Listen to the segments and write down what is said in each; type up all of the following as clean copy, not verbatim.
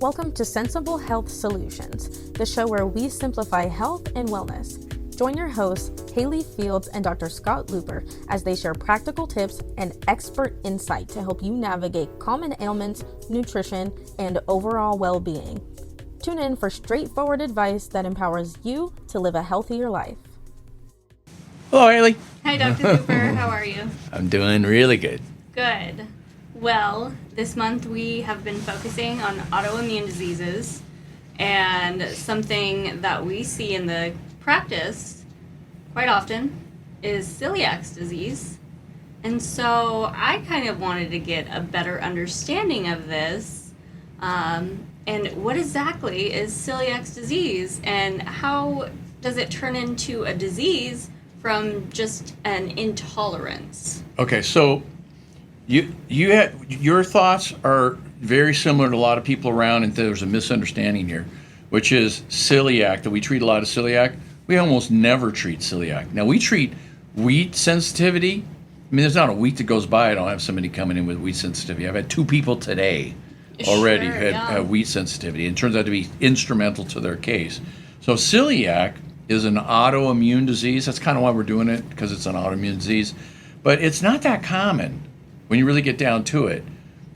Welcome to Sensible Health Solutions, the show where we simplify health and wellness. Join your hosts, Hallie Fields and Dr. Scott Luper, as they share practical tips and expert insight to help you navigate common ailments, nutrition, and overall well-being. Tune in for straightforward advice that empowers you to live a healthier life. Hello, Hallie. Hi, Dr. Luper. How are you? I'm doing really good. Good. Well, this month we have been focusing on autoimmune diseases, and something that we see in the practice quite often is celiac disease. And so I kind of wanted to get a better understanding of this. And what exactly is celiac disease, and how does it turn into a disease from just an intolerance? Okay, so your thoughts are very similar to a lot of people around, and there's a misunderstanding here, which is celiac, that we treat a lot of celiac. We almost never treat celiac. Now, we treat wheat sensitivity. I mean, there's not a week that goes by I don't have somebody coming in with wheat sensitivity. I've had 2 people today already had wheat sensitivity, and it turns out to be instrumental to their case. So celiac is an autoimmune disease. That's kind of why we're doing it, because it's an autoimmune disease. But it's not that common when you really get down to it.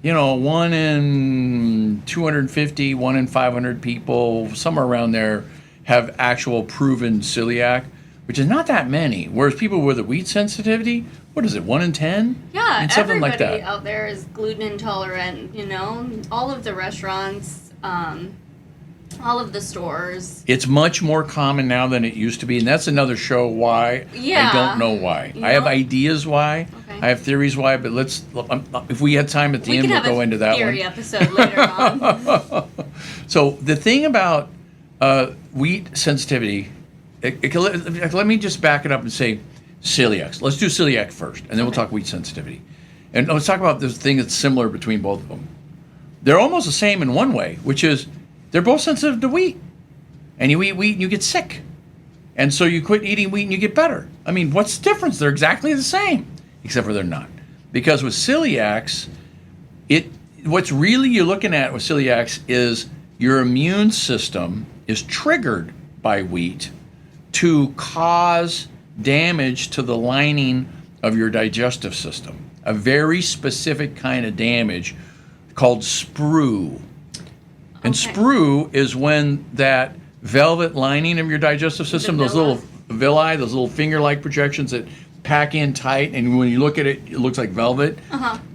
You know, 1 in 250, 1 in 500 people, somewhere around there, have actual proven celiac, which is not that many. Whereas people with a wheat sensitivity, what is it, 1 in 10? Yeah, I mean, something like everybody that. out there is gluten intolerant, you know, all of the restaurants, all of the stores. It's much more common now than it used to be, and that's another show why. Yeah. I don't know why. You I have know? ideas why. Okay. I have theories why, but if we had time at the end, we'll go into that one. We can have a theory episode later on. So the thing about wheat sensitivity, let me just back it up and say celiac. Let's do celiac first, and then we'll talk wheat sensitivity. And let's talk about this thing that's similar between both of them. They're almost the same in one way, which is they're both sensitive to wheat. And you eat wheat and you get sick. And so you quit eating wheat and you get better. I mean, what's the difference? They're exactly the same, except for they're not. Because with celiacs, what's really you're looking at with celiacs is your immune system is triggered by wheat to cause damage to the lining of your digestive system. A very specific kind of damage called sprue. And sprue is when that velvet lining of your digestive system, those little villi, those little finger-like projections that pack in tight, and when you look at it, it looks like velvet,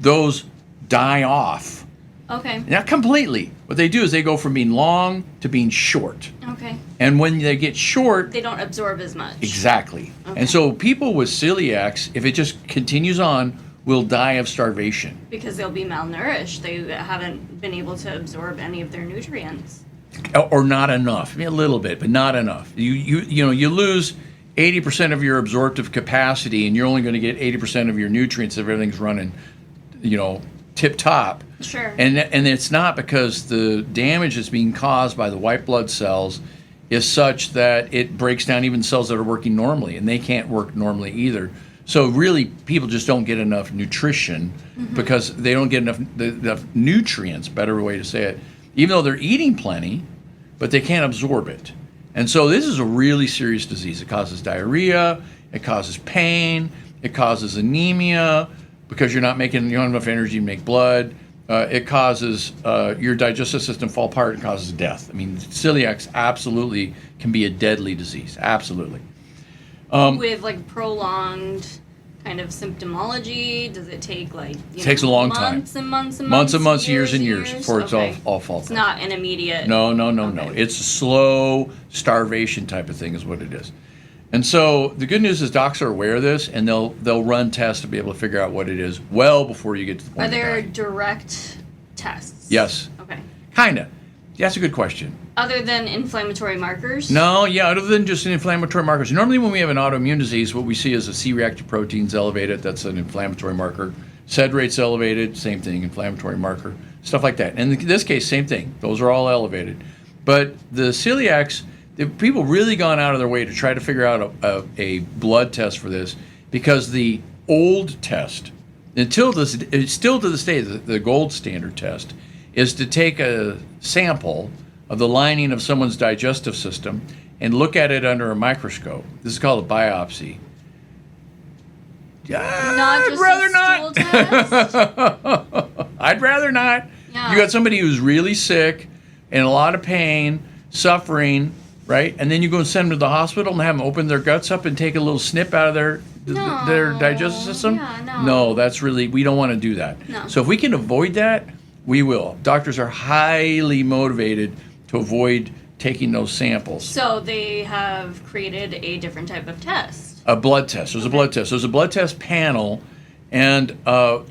those die off. Okay. Not completely. What they do is they go from being long to being short. Okay. And when they get short, They don't absorb as much. exactly. Okay. And so people with celiacs, if it just continues on, will die of starvation. Because they'll be malnourished. They haven't been able to absorb any of their nutrients. Or not enough. I mean, a little bit, but not enough. You lose 80% of your absorptive capacity, and you're only going to get 80% of your nutrients if everything's running, tip top. Sure. And it's not, because the damage that's being caused by the white blood cells is such that it breaks down even cells that are working normally, and they can't work normally either. So really, people just don't get enough nutrition because they don't get enough nutrients, better way to say it, even though they're eating plenty, but they can't absorb it. And so this is a really serious disease. It causes diarrhea, it causes pain, it causes anemia because you don't have enough energy to make blood. It causes your digestive system fall apart and causes death. I mean, celiac absolutely can be a deadly disease, absolutely. With prolonged kind of symptomology, does it take it takes a long time. Months and months and months? Months and months, years and years before it's all fall apart. It's not an immediate. No. Okay. It's a slow starvation type of thing is what it is. And so the good news is docs are aware of this, and they'll run tests to be able to figure out what it is well before you get to the point Are of there dying. direct tests? Yes. Okay. Kinda. That's a good question. Other than inflammatory markers? No, yeah, other than just inflammatory markers. Normally when we have an autoimmune disease, what we see is a C-reactive protein's elevated. That's an inflammatory marker. Sed rate's elevated, same thing, inflammatory marker. Stuff like that. And in this case, same thing. Those are all elevated. But the celiacs, people really gone out of their way to try to figure out a blood test for this, because the old test, still to this day, the gold standard test, is to take a sample of the lining of someone's digestive system and look at it under a microscope. This is called a biopsy. Not just a stool test? I'd rather not. Yeah. You got somebody who's really sick, in a lot of pain, suffering, right? And then you go and send them to the hospital and have them open their guts up and take a little snip out of their digestive system? Yeah, no, that's really, we don't want to do that. No. So if we can avoid that, we will. Doctors are highly motivated to avoid taking those samples. So they have created a different type of test. A blood test. There's a blood test. There's a blood test panel, and I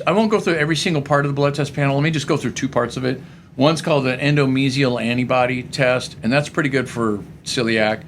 won't go through every single part of the blood test panel. Let me just go through two parts of it. One's called an endomysial antibody test, and that's pretty good for celiac.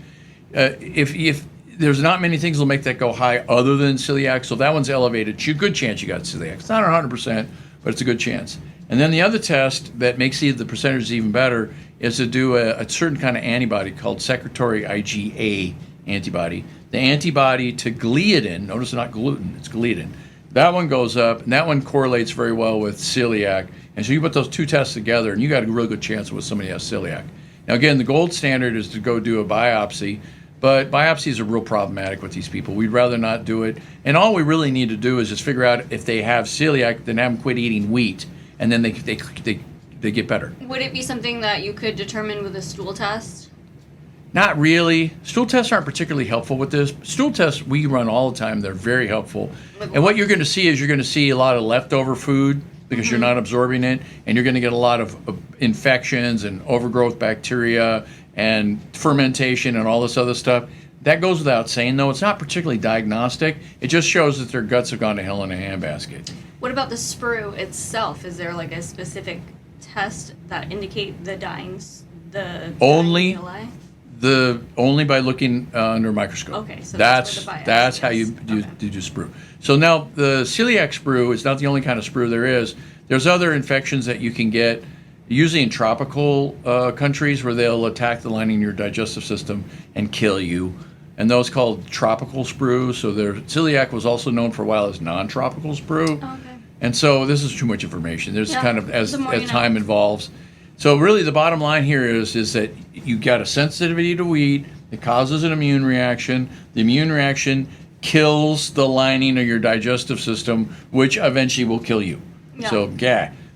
If there's not many things that'll make that go high other than celiac, so that one's elevated. Good chance you got celiac. It's not 100%, but it's a good chance. And then the other test that makes the percentages even better is to do a certain kind of antibody called secretory IgA antibody. The antibody to gliadin, notice it's not gluten, it's gliadin. That one goes up, and that one correlates very well with celiac. And so you put those two tests together, and you got a real good chance with somebody has celiac. Now, again, the gold standard is to go do a biopsy, but biopsies are real problematic with these people. We'd rather not do it. And all we really need to do is just figure out if they have celiac, then have them quit eating wheat, and then they get better. Would it be something that you could determine with a stool test? Not really. Stool tests aren't particularly helpful with this. Stool tests we run all the time. They're very helpful. And what you're going to see is you're going to see a lot of leftover food because you're not absorbing it, and you're going to get a lot of infections and overgrowth bacteria and fermentation and all this other stuff. That goes without saying, though. It's not particularly diagnostic. It just shows that their guts have gone to hell in a handbasket. What about the sprue itself? Is there like a specific test that indicate the Only villi? Only by looking under a microscope. Okay, so that's how you do sprue. So now the celiac sprue is not the only kind of sprue there is. There's other infections that you can get, usually in tropical countries where they'll attack the lining of your digestive system and kill you. And those called tropical sprue. So celiac was also known for a while as non-tropical sprue. Oh, okay. And so this is too much information. There's kind of as time know. Involves. So really the bottom line here is that you got a sensitivity to wheat. It causes an immune reaction. The immune reaction kills the lining of your digestive system, which eventually will kill you. Yeah. So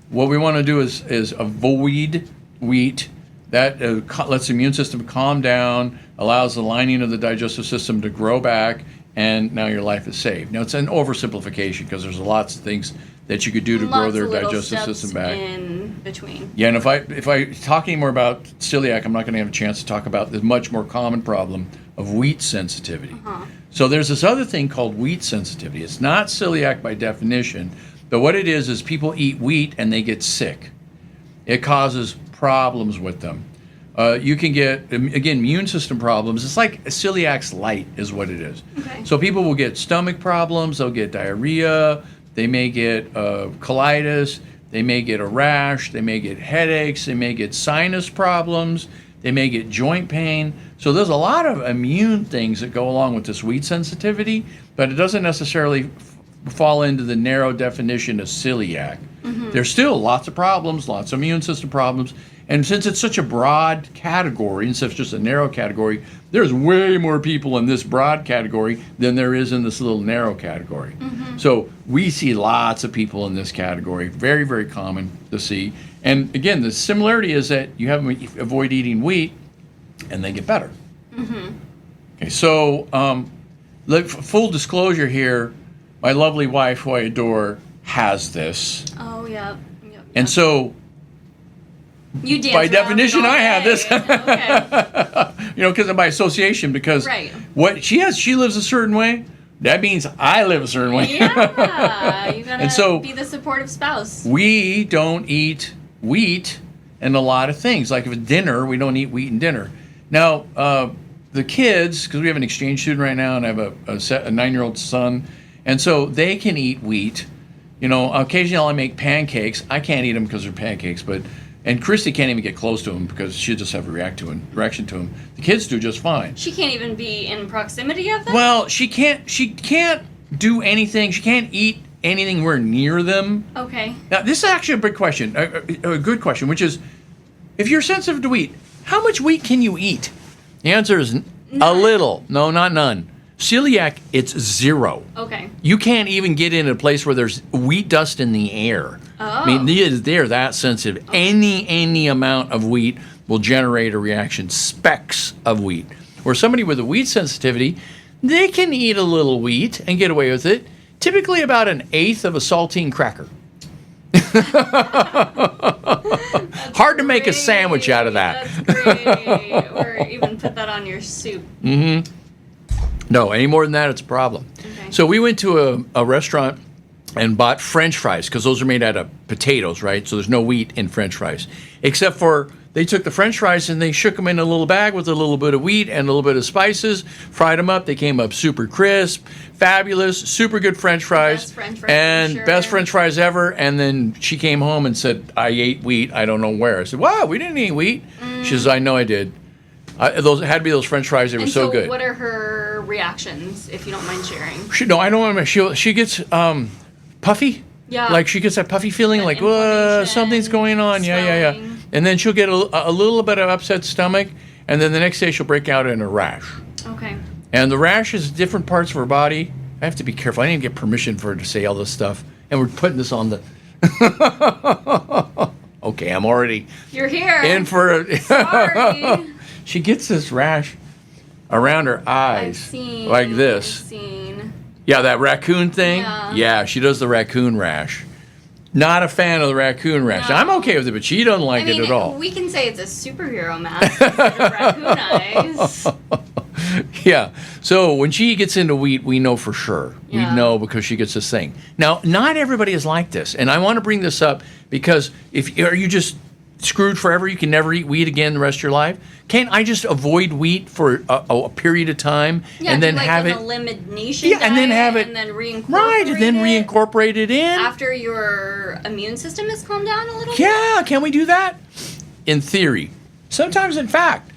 what we want to do is avoid wheat. That lets the immune system calm down, allows the lining of the digestive system to grow back, and now your life is saved. Now, it's an oversimplification because there's lots of things that you could do to grow their digestive system back. In between. Yeah, and if I talk any more about celiac, I'm not going to have a chance to talk about the much more common problem of wheat sensitivity. So there's this other thing called wheat sensitivity. It's not celiac by definition, but what it is people eat wheat and they get sick. It causes problems with them. You can get, again, immune system problems. It's like celiac's light is what it is. Okay. So people will get stomach problems, they'll get diarrhea, they may get colitis, they may get a rash, they may get headaches, they may get sinus problems, they may get joint pain. So there's a lot of immune things that go along with this wheat sensitivity, but it doesn't necessarily fall into the narrow definition of celiac. There's still lots of problems, lots of immune system problems, and since it's such a broad category, instead of just a narrow category, there's way more people in this broad category than there is in this little narrow category. So we see lots of people in this category, very, very common to see. And again, the similarity is that you have them avoid eating wheat, and they get better. Okay, so full disclosure here, my lovely wife, who I adore, has this. Oh, yeah. And so, you dance by around definition, it all I have day. this. Okay. Because of my association, because what she lives a certain way. That means I live a certain way. Yeah, you gotta And so, be the supportive spouse. we don't eat wheat in a lot of things. Like if it's dinner, we don't eat wheat in dinner. Now, the kids, because we have an exchange student right now, and I have a 9-year-old son, and so they can eat wheat. Occasionally I make pancakes. I can't eat them because they're pancakes, and Christy can't even get close to them because she'll just have a reaction to them. The kids do just fine. She can't even be in proximity of them? Well, she can't do anything. She can't eat anything anywhere near them. Okay. Now, this is actually a big question, a good question, which is, if you're sensitive to wheat, how much wheat can you eat? The answer is a little. No, not none. Celiac, it's 0. Okay. You can't even get in a place where there's wheat dust in the air. Oh. I mean, they're that sensitive. Any amount of wheat will generate a reaction. Specks of wheat. Where somebody with a wheat sensitivity, they can eat a little wheat and get away with it. Typically about 1/8 of a saltine cracker. Hard to make a sandwich out of that. That's great. Or even put that on your soup. Mm-hmm. No, any more than that, it's a problem. Okay. So we went to a restaurant and bought French fries, because those are made out of potatoes, right? So there's no wheat in French fries. Except for they took the French fries and they shook them in a little bag with a little bit of wheat and a little bit of spices, fried them up. They came up super crisp, fabulous, super good French fries. Best French fries, and for sure. best French fries ever. And then she came home and said, I ate wheat. I don't know where. I said, wow, we didn't eat wheat. She says, I know I did. Those had to be those French fries. They were so good. What are her reactions, if you don't mind sharing? I don't want to. She gets puffy. Yeah. Like she gets that puffy feeling, like something's going on. Yeah. swelling. And then she'll get a little bit of upset stomach, and then the next day she'll break out in a rash. Okay. And the rash is different parts of her body. I have to be careful. I didn't get permission for her to say all this stuff, and we're putting this on the. Okay, I'm already. You're here. In for. Sorry. She gets this rash around her eyes, like this. I've seen. Yeah, that raccoon thing. Yeah. She does the raccoon rash. Not a fan of the raccoon rash. No. Now, I'm okay with it, but she doesn't like it at all. We can say it's a superhero mask instead of raccoon eyes. Yeah. So when she gets into wheat, we know for sure. Yeah. We know because she gets this thing. Now, not everybody is like this, and I want to bring this up because are you just screwed forever? You can never eat wheat again the rest of your life? Can't I just avoid wheat for a period of time and then have it? Elimination and then have it and then reincorporate right, and then reincorporate it in after your immune system has calmed down a little. Yeah, can we do that? In theory, sometimes in fact,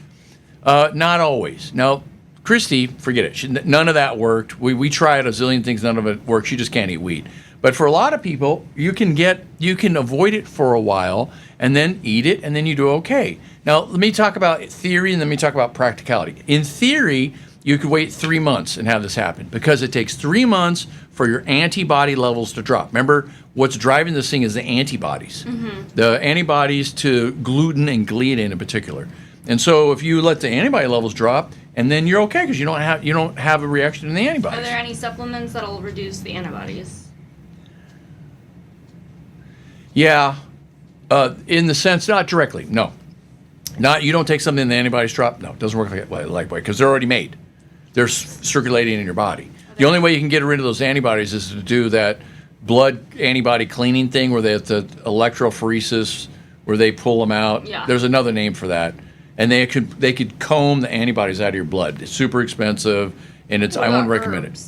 not always. Now, Christy, forget it. None of that worked. We tried a zillion things. None of it worked. She just can't eat wheat. But for a lot of people, you can avoid it for a while and then eat it, and then you do okay. Now, let me talk about theory and let me talk about practicality. In theory, you could wait 3 months and have this happen because it takes 3 months for your antibody levels to drop. Remember, what's driving this thing is the antibodies. Mm-hmm. The antibodies to gluten and gliadin in particular. And so if you let the antibody levels drop, and then you're okay because you don't have a reaction to the antibodies. Are there any supplements that'll reduce the antibodies? Yeah, in the sense, not directly, no. You don't take something and the antibodies drop? No, it doesn't work like that because they're already made. They're circulating in your body. The only way you can get rid of those antibodies is to do that blood antibody cleaning thing where they have the electrophoresis, where they pull them out. Yeah. There's another name for that. And they could comb the antibodies out of your blood. It's super expensive, and I wouldn't recommend it.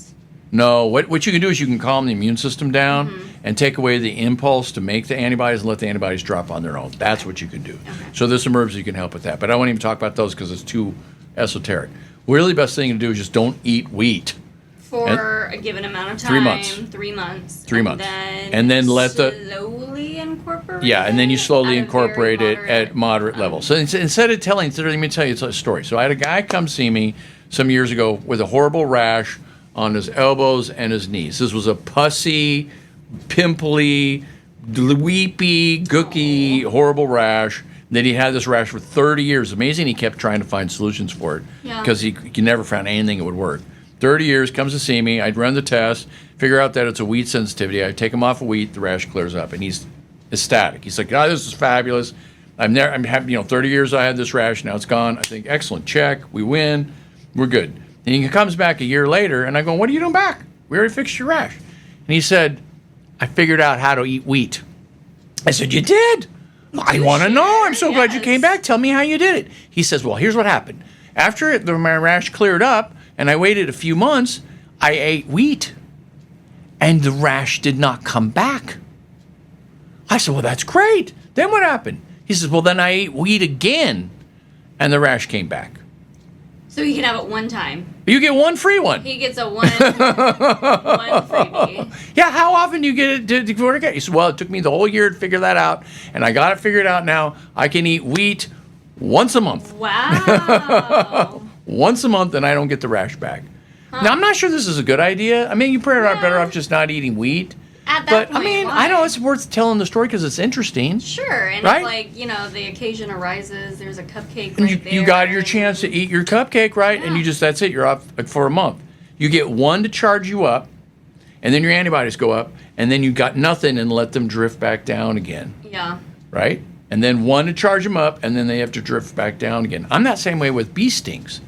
No, what you can do is you can calm the immune system down and take away the impulse to make the antibodies and let the antibodies drop on their own. That's what you can do. Okay. So this emergency can help with that. But I won't even talk about those because it's too esoteric. Really, best thing to do is just don't eat wheat. For a given amount of time. 3 months. 3 months. 3 months. And then let slowly incorporate it? Yeah, and then you slowly at incorporate it at moderate levels. So instead of let me tell you a story. So I had a guy come see me some years ago with a horrible rash on his elbows and his knees. This was a pussy, pimply, weepy, gooky, horrible rash. Then he had this rash for 30 years. Amazing, he kept trying to find solutions for it because he never found anything that would work. 30 years, comes to see me. I'd run the test, figure out that it's a wheat sensitivity. I take him off of wheat, the rash clears up, and he's ecstatic. He's like, "Oh, this is fabulous. I'm happy. 30 years I had this rash, now it's gone. I think, excellent, check. We win. We're good." And he comes back a year later, and I go, "What are you doing back? We already fixed your rash." And he said, "I figured out how to eat wheat." I said, "You did? I want to know. I'm so glad you came back. Tell me how you did it." He says, "Well, here's what happened. After my rash cleared up, and I waited a few months, I ate wheat, and the rash did not come back." I said, "Well, that's great. Then what happened?" He says, "Well, then I ate wheat again, and the rash came back." So he can have it one time. You get one free one. He gets a one freebie. Yeah, how often do you get it to work out? He said, well, it took me the whole year to figure that out, and I got it figured out now. I can eat wheat once a month. Wow. Once a month, and I don't get the rash back. Now, I'm not sure this is a good idea. I mean, you're better off just not eating wheat. At that But, point, I mean, why? I know it's worth telling the story because it's interesting. Sure, and Right? it's like, you know, the occasion arises, there's a cupcake And right there. you got your chance to eat your cupcake, right? And that's it. You're off for a month. You get one to charge you up, and then your antibodies go up, and then you got nothing and let them drift back down again, Yeah. right? And then one to charge them up, and then they have to drift back down again. I'm that same way with bee stings.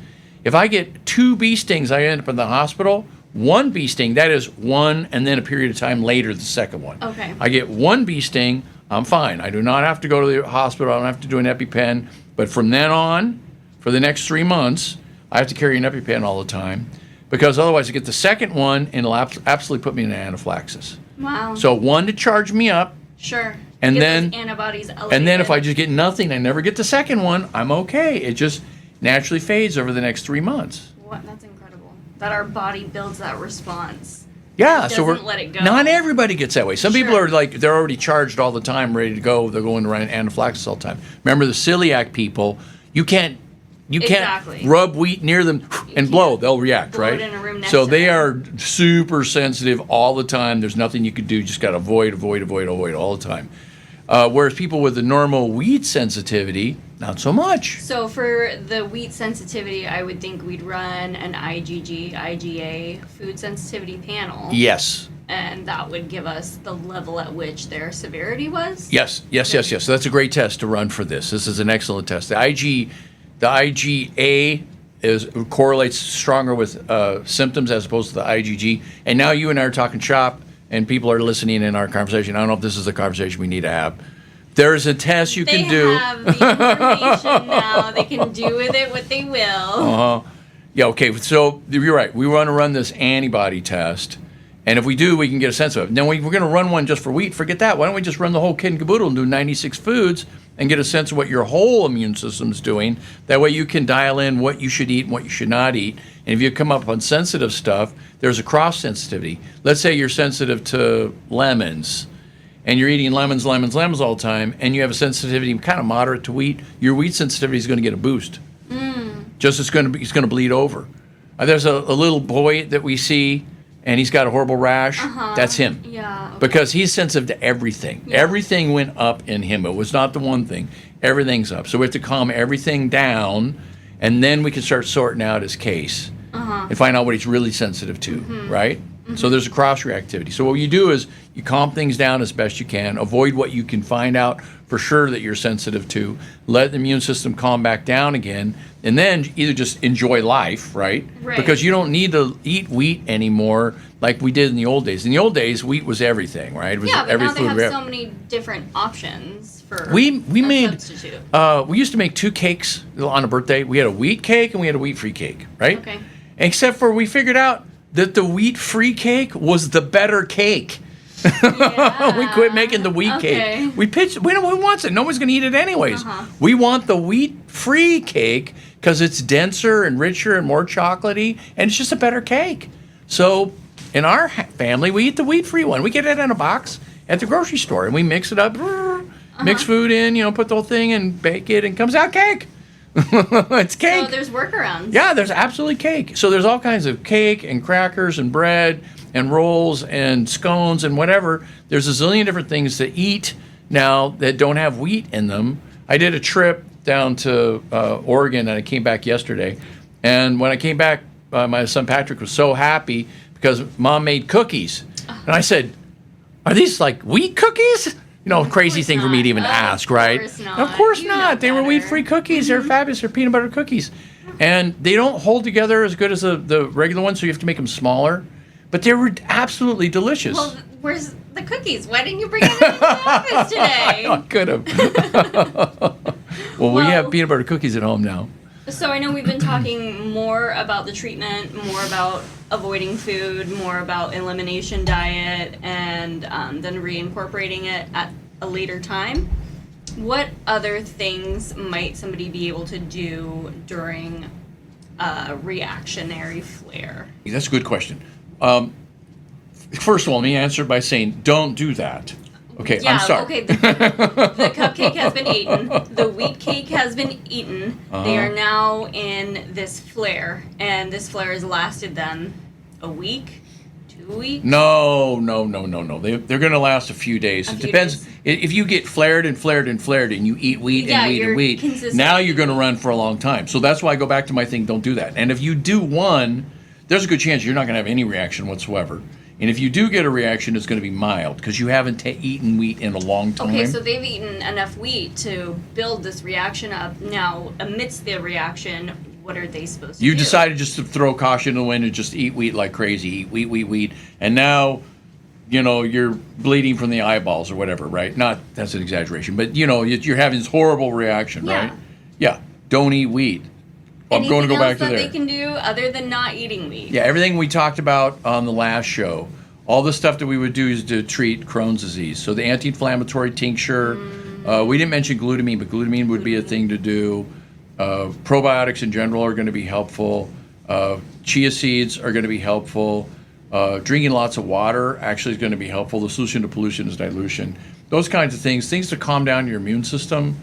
If I get 2 bee stings, I end up in the hospital. 1 bee sting, that is one, and then a period of time later, the second one. Okay. I get 1 bee sting, I'm fine. I do not have to go to the hospital. I don't have to do an EpiPen. But from then on, for the next 3 months, I have to carry an EpiPen all the time because otherwise I get the second one and it'll absolutely put me in anaphylaxis. Wow. So 1 to charge me up, Sure. and Get then- those antibodies elevated. and then if I just get nothing, I never get the second one, I'm okay. It just naturally fades over the next 3 months. What? That's incredible. That our body builds that response. Yeah, It so doesn't let it go. not everybody gets that way. Some people Sure. are like, they're already charged all the time, ready to go. They're going around anaphylaxis all the time. Remember the celiac people, you can't Exactly. rub wheat near them and blow. can't They'll react, blow right? it in a room next So to they them. are super sensitive all the time. There's nothing you can do. You just got to avoid all the time. Whereas people with the normal wheat sensitivity, not so much. So for the wheat sensitivity, I would think we'd run an IgA food sensitivity panel. Yes. And that would give us the level at which their severity was. Yes. So that's a great test to run for this. This is an excellent test. The IgA correlates stronger with symptoms as opposed to the IgG. And now you and I are talking shop, and people are listening in our conversation. I don't know if this is the conversation we need to have. There is a test you can do. They have the information now. They can do with it what they will. Yeah, okay. So you're right. We want to run this antibody test. And if we do, we can get a sense of it. Now, we're going to run one just for wheat. Forget that. Why don't we just run the whole kit and caboodle and do 96 foods and get a sense of what your whole immune system's doing? That way you can dial in what you should eat and what you should not eat. And if you come up on sensitive stuff, there's a cross sensitivity. Let's say you're sensitive to lemons and you're eating lemons all the time, and you have a sensitivity kind of moderate to wheat. Your wheat sensitivity is going to get a boost. Just it's going to bleed over. There's a little boy that we see, and he's got a horrible rash. That's him. Yeah. Okay. Because he's sensitive to everything. Yeah. Everything went up in him. It was not the one thing. Everything's up. So we have to calm everything down, and then we can start sorting out his case and find out what he's really sensitive to, right? So there's a cross reactivity. So what you do is you calm things down as best you can, avoid what you can find out for sure that you're sensitive to, let the immune system calm back down again, and then either just enjoy life, right? Right. Because you don't need to eat wheat anymore like we did in the old days. In the old days, wheat was everything, right? It was Yeah, but every now they food have we had. so many different options for We a made substitute. we used to make 2 cakes on a birthday. We had a wheat cake and we had a wheat-free cake, right? Okay. Except for we figured out that the wheat-free cake was the better cake. Yeah. We quit making the wheat Okay. cake. We pitched. We don't. Who wants it? No one's going to eat it anyways. We want the wheat-free cake because it's denser and richer and more chocolatey, and it's just a better cake. So in our family, we eat the wheat-free one. We get it in a box at the grocery store, and we mix it up, mix food in, put the whole thing and bake it, and it comes out cake. It's cake. So there's workarounds. Yeah, there's absolutely cake. So there's all kinds of cake and crackers and bread and rolls and scones and whatever. There's a zillion different things to eat now that don't have wheat in them. I did a trip down to Oregon, and I came back yesterday. And when I came back, my son Patrick was so happy because Mom made cookies. And I said, "Are these like wheat cookies?" Crazy thing for me to even ask, right? Of course not. Of course You know not. They were better. wheat-free cookies. They're fabulous. They're peanut butter cookies. And they don't hold together as good as the regular ones, so you have to make them smaller. But they were absolutely delicious. Well, where's the cookies? Why didn't you bring them into the office today? I could have. Well, we have peanut butter cookies at home now. So I know we've been talking more about the treatment, more about avoiding food, more about elimination diet, and then reincorporating it at a later time. What other things might somebody be able to do during reactionary flare? That's a good question. First of all, let me answer by saying, don't do that. Okay, Yeah, I'm sorry. okay, the cupcake has been eaten. The wheat cake has been eaten. They are now in this flare, and this flare has lasted them a week, 2 weeks. No. They're going to last a few days. It depends. Days. If you get flared and you eat wheat Yeah, and wheat you're and wheat, consistently now you're going to eating. run for a long time. So that's why I go back to my thing, don't do that. And if you do one, there's a good chance you're not going to have any reaction whatsoever. And if you do get a reaction, it's going to be mild because you haven't eaten wheat in a long time. Okay, so they've eaten enough wheat to build this reaction up. Now, amidst the reaction, what are they supposed to do? You decided just to throw caution to the wind and just eat wheat like crazy, eat wheat. And now, you're bleeding from the eyeballs or whatever, right? That's an exaggeration, but you're having this horrible reaction, Yeah. right? Yeah, don't eat wheat. I'm going to go back to there. Anything else that they can do other than not eating wheat? Yeah, everything we talked about on the last show, all the stuff that we would do is to treat Crohn's disease. So the anti-inflammatory tincture, we didn't mention glutamine, but glutamine would be a thing to do. Probiotics in general are going to be helpful. Chia seeds are going to be helpful. Drinking lots of water actually is going to be helpful. The solution to pollution is dilution. Those kinds of things to calm down your immune system.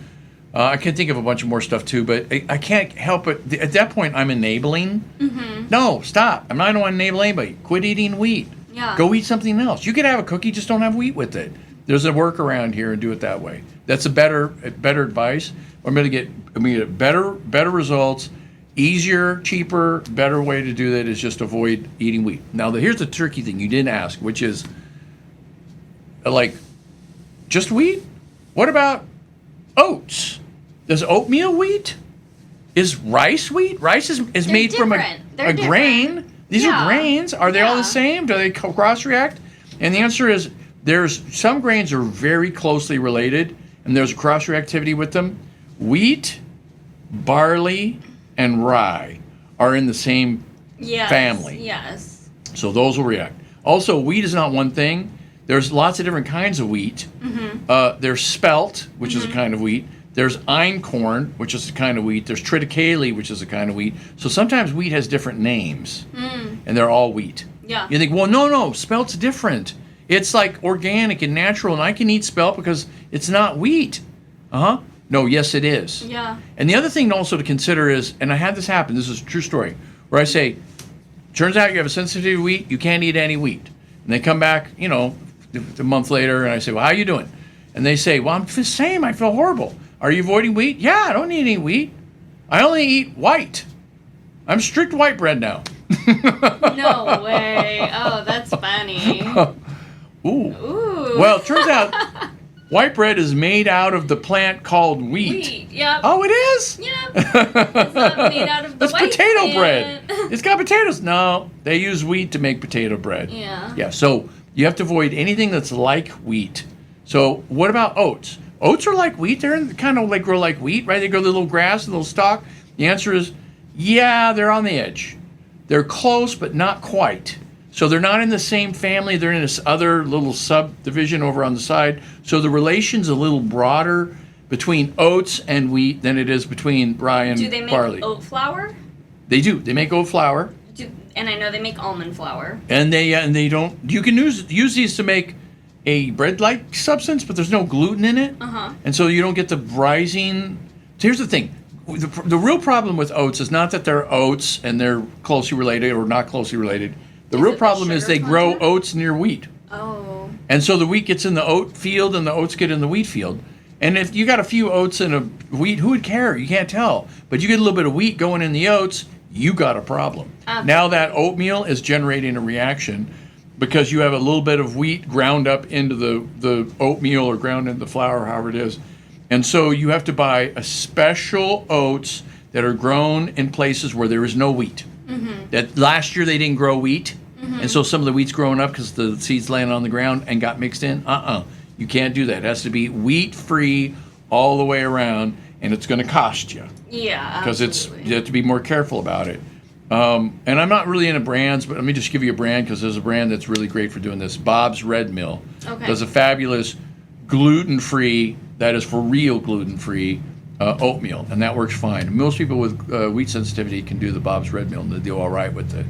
I can think of a bunch of more stuff too, but I can't help it. At that point, I'm enabling. Mm-hmm. No, stop. I don't want to enable anybody. Quit eating wheat. Yeah. Go eat something else. You could have a cookie, just don't have wheat with it. There's a workaround here, and do it that way. That's a better advice. I'm going to get better results, easier, cheaper, better way to do that is just avoid eating wheat. Now, here's the tricky thing you didn't ask, which is just wheat. What about oats? Does oatmeal wheat? Is rice wheat? Rice is made from a grain. These are grains. Are they all the same? Do they cross-react? And the answer is some grains are very closely related, and there's a cross-reactivity with them. Wheat, barley, and rye are in the same family. Yes. So those will react. Also, wheat is not one thing. There's lots of different kinds of wheat. Mm-hmm. There's spelt, which is a kind of wheat. There's einkorn, which is a kind of wheat. There's triticale, which is a kind of wheat. So sometimes wheat has different names, and they're all wheat. Yeah. You think, well, no, spelt's different. It's like organic and natural, and I can eat spelt because it's not wheat. No, yes, it is. Yeah. And the other thing also to consider is, and I had this happen, this is a true story, where I say, turns out you have a sensitivity to wheat, you can't eat any wheat. And they come back, a month later, and I say, well, how you doing? And they say, well, I'm the same, I feel horrible. Are you avoiding wheat? Yeah, I don't eat any wheat. I only eat white. I'm strict white bread now. No way. Oh, that's funny. Ooh. Well, it turns out white bread is made out of the plant called wheat. Yep. Oh, it is? Yep. It's not made out of the That's white potato plant. bread. It's got potatoes. No, they use wheat to make potato bread. Yeah. Yeah, so you have to avoid anything that's like wheat. So what about oats? Oats are like wheat. They're kind of grow like wheat, right? They grow the little grass, the little stalk. The answer is, yeah, they're on the edge. They're close, but not quite. So they're not in the same family. They're in this other little subdivision over on the side. So the relation's a little broader between oats and wheat than it is between rye and barley. Do they make oat flour? They do. They make oat flour. And I know they make almond flour. And they don't. You can use these to make a bread-like substance, but there's no gluten in it. And so you don't get the rising. So here's the thing. The real problem with oats is not that they're oats and they're closely related or not closely related. The real problem is they grow oats near wheat. Oh. And so the wheat gets in the oat field and the oats get in the wheat field. And if you got a few oats and a wheat, who would care? You can't tell. But you get a little bit of wheat going in the oats, you got a problem. Okay. Now that oatmeal is generating a reaction because you have a little bit of wheat ground up into the oatmeal or ground into the flour, however it is. And so you have to buy a special oats that are grown in places where there is no wheat. Mm-hmm. That last year they didn't grow wheat, and so some of the wheat's growing up because the seeds landed on the ground and got mixed in. You can't do that. It has to be wheat-free all the way around, and it's going to cost you. Yeah, because you have to be more careful about it. And I'm not really into brands, but let me just give you a brand because there's a brand that's really great for doing this. Bob's Red Mill does a fabulous gluten-free, that is for real gluten-free, oatmeal, and that works fine. Most people with wheat sensitivity can do the Bob's Red Meal, and they do all right with it.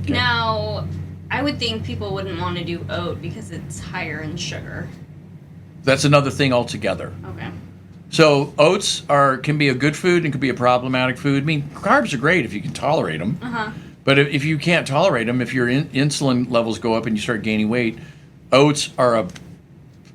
Okay. Now, I would think people wouldn't want to do oat because it's higher in sugar. That's another thing altogether. Okay. So oats can be a good food and can be a problematic food. I mean, carbs are great if you can tolerate them. Uh-huh. But if you can't tolerate them, if your insulin levels go up and you start gaining weight, oats are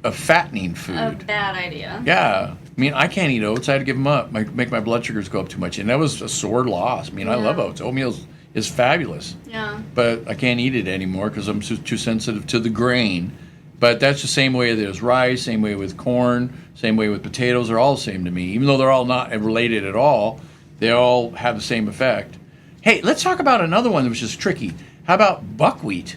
a fattening food. A bad idea. Yeah. I mean, I can't eat oats. I had to give them up. Make my blood sugars go up too much. And that was a sore loss. I mean, I love oats. Oatmeal is fabulous. Yeah. But I can't eat it anymore because I'm too sensitive to the grain. But that's the same way there's rice, same way with corn, same way with potatoes. They're all the same to me. Even though they're all not related at all, they all have the same effect. Hey, let's talk about another one which is tricky. How about buckwheat?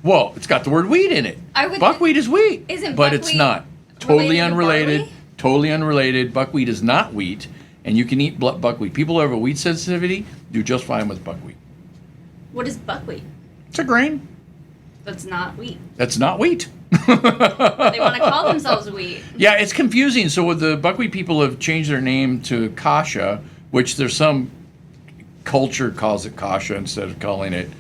Well, it's got the word wheat in it. Buckwheat is wheat. But it's not. Totally unrelated. Totally unrelated. Buckwheat is not wheat, and you can eat buckwheat. People who have a wheat sensitivity do just fine with buckwheat. What is buckwheat? It's a grain. That's not wheat. That's not wheat. But they want to call themselves wheat. Yeah, it's confusing. So with the buckwheat people have changed their name to kasha, which there's some culture calls it kasha instead of calling it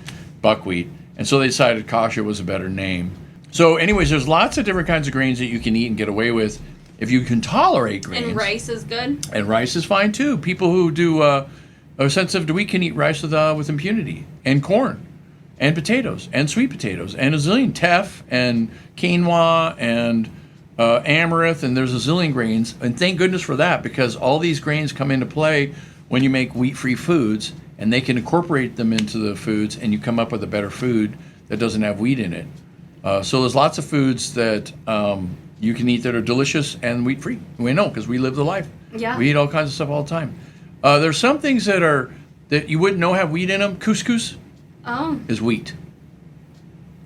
buckwheat. And so they decided kasha was a better name. So anyways, there's lots of different kinds of grains that you can eat and get away with if you can tolerate grains. And rice is good? And rice is fine too. People who do are sensitive to wheat can eat rice with impunity. And corn. And potatoes, and sweet potatoes, and a zillion teff, and quinoa, and amaranth, and there's a zillion grains. And thank goodness for that, because all these grains come into play when you make wheat-free foods, and they can incorporate them into the foods, and you come up with a better food that doesn't have wheat in it. So there's lots of foods that you can eat that are delicious and wheat-free. We know, because we live the life. Yeah. We eat all kinds of stuff all the time. There's some things that you wouldn't know have wheat in them. Couscous. Is wheat.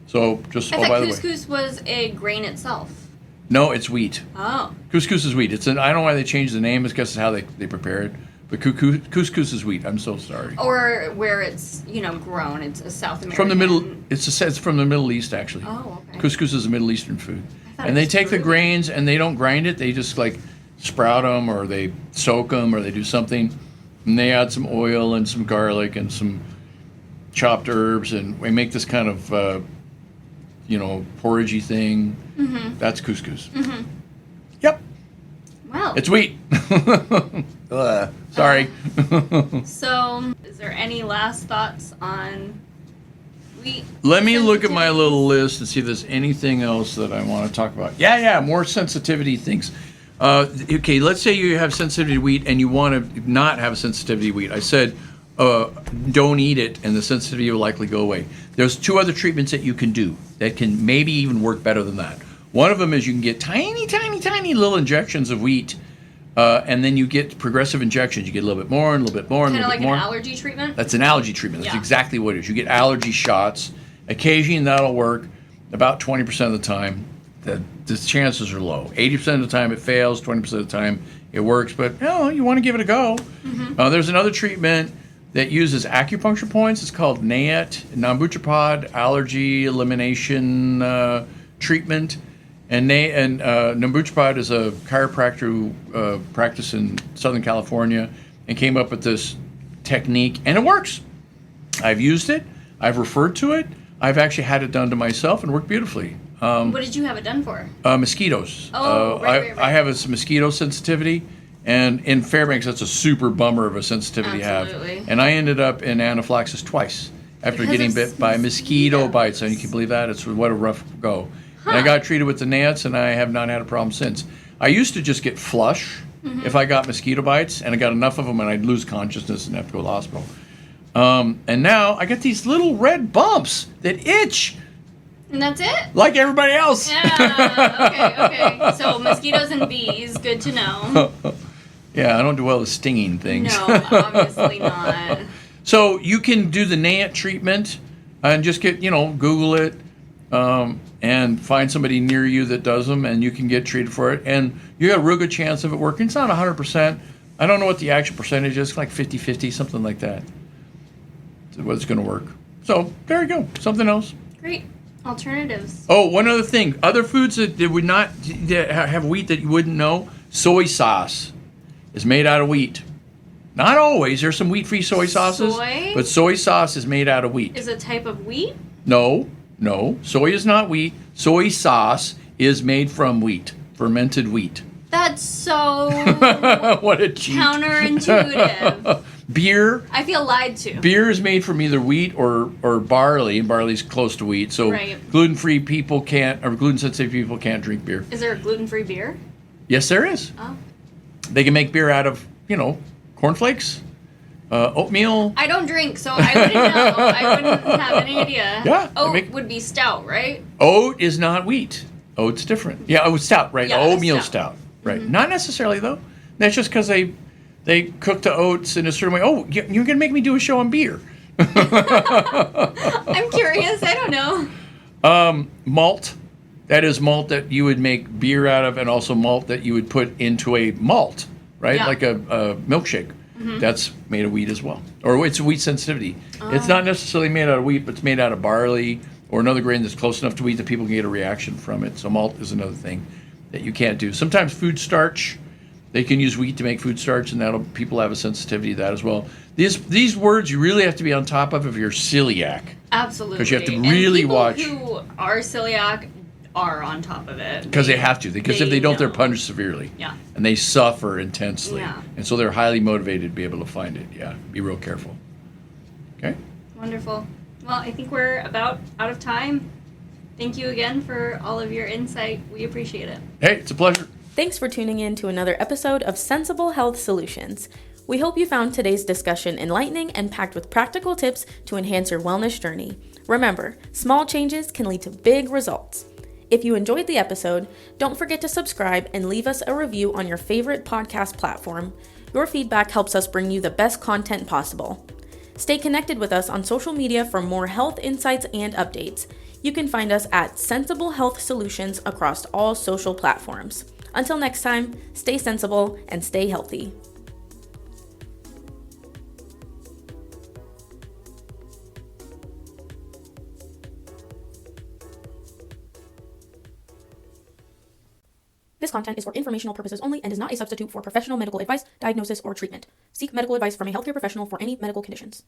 So just I thought by the way, couscous was a grain itself. No, it's wheat. Oh. Couscous is wheat. I don't know why they changed the name. It's because how they prepare it. But couscous is wheat. I'm so sorry. Or where it's grown. It's a South American. From the middle. It's from the Middle East actually. Oh, okay. Couscous is a Middle Eastern food. And they take the grains and they don't grind it. They just like sprout them or they soak them or they do something, and they add some oil and some garlic and some chopped herbs, and we make this kind of porridgey thing. Mm-hmm. That's couscous. Mm-hmm. Yep. Wow. It's wheat. Sorry. So, is there any last thoughts on wheat? Let me look at my little list and see if there's anything else that I want to talk about. Yeah, more sensitivity things. Okay, let's say you have sensitivity to wheat and you want to not have a sensitivity to wheat. I said don't eat it and the sensitivity will likely go away. There's 2 other treatments that you can do that can maybe even work better than that. One of them is you can get tiny little injections of wheat, and then you get progressive injections. You get a little bit more and a little bit more and a little bit more. Kind of like an allergy treatment? That's an allergy treatment. That's exactly what it is. You get allergy shots. Occasionally that'll work about 20% of the time. The chances are low. 80% of the time it fails, 20% of the time it works, but you want to give it a go. Mm-hmm. There's another treatment that uses acupuncture points. It's called NAET, Nambuchapad Allergy Elimination Treatment. And Nambuchapad is a chiropractor who practiced in Southern California and came up with this technique, and it works. I've used it. I've referred to it. I've actually had it done to myself and worked beautifully. What did you have it done for? Mosquitoes. Right. I have a mosquito sensitivity. And in Fairbanks, that's a super bummer of a sensitivity to have. And I ended up in anaphylaxis twice after getting bit by mosquito bites. And you can believe that? It's what a rough go. Huh. And I got treated with the NAETs, and I have not had a problem since. I used to just get flush if I got mosquito bites, and I got enough of them, and I'd lose consciousness and have to go to the hospital. And now I get these little red bumps that itch. And that's it? Like everybody else. Yeah, okay. So mosquitoes and bees, good to know. Yeah, I don't do well with stinging things. No, obviously not. So you can do the NAET treatment and just get, Google it and find somebody near you that does them, and you can get treated for it. And you got a real good chance of it working. It's not 100%. I don't know what the actual percentage is, like 50-50, something like that. What's going to work. So there you go. Something else. Great. Alternatives. Oh, one other thing. Other foods that would not that have wheat that you wouldn't know. Soy sauce is made out of wheat. Not always. There's some wheat-free soy sauces, Soy? but soy sauce is made out of wheat. Is a type of wheat? No. Soy is not wheat. Soy sauce is made from wheat, fermented wheat. That's so What a cheat. counterintuitive. Beer. I feel lied to. Beer is made from either wheat or barley, and barley's close to wheat. So Right. gluten-free people can't, or gluten-sensitive people can't drink beer. Is there a gluten-free beer? Yes, there is. Oh. They can make beer out of, cornflakes, oatmeal. I don't drink, so I wouldn't know. I wouldn't have any idea. Yeah, Oat would be stout, right? Oat is not wheat. Oat's different. Yeah, stout, right? Yeah, Oatmeal stout. right? Not necessarily though. That's just because they cook the oats in a certain way. Oh, you're gonna make me do a show on beer. I'm curious. I don't know. Malt. That is malt that you would make beer out of, and also malt that you would put into a malt, right? Yeah. Like a milkshake. That's made of wheat as well, or it's wheat sensitivity. It's not necessarily made out of wheat, but it's made out of barley or another grain that's close enough to wheat that people can get a reaction from it. So malt is another thing that you can't do. Sometimes food starch, they can use wheat to make food starch, and people have a sensitivity to that as well. These words you really have to be on top of if you're celiac. Absolutely. 'Cause you have to really and watch. people who are celiac are on top of it. Because they have to. Because if they don't, they're know. punished severely. Yeah. And they suffer intensely. Yeah. And so they're highly motivated to be able to find it. Yeah. Be real careful. Okay? Wonderful. Well, I think we're about out of time. Thank you again for all of your insight. We appreciate it. Hey, it's a pleasure. Thanks for tuning in to another episode of Sensible Health Solutions. We hope you found today's discussion enlightening and packed with practical tips to enhance your wellness journey. Remember, small changes can lead to big results. If you enjoyed the episode, don't forget to subscribe and leave us a review on your favorite podcast platform. Your feedback helps us bring you the best content possible. Stay connected with us on social media for more health insights and updates. You can find us at Sensible Health Solutions across all social platforms. Until next time, stay sensible and stay healthy. This content is for informational purposes only and is not a substitute for professional medical advice, diagnosis, or treatment. Seek medical advice from a healthcare professional for any medical conditions.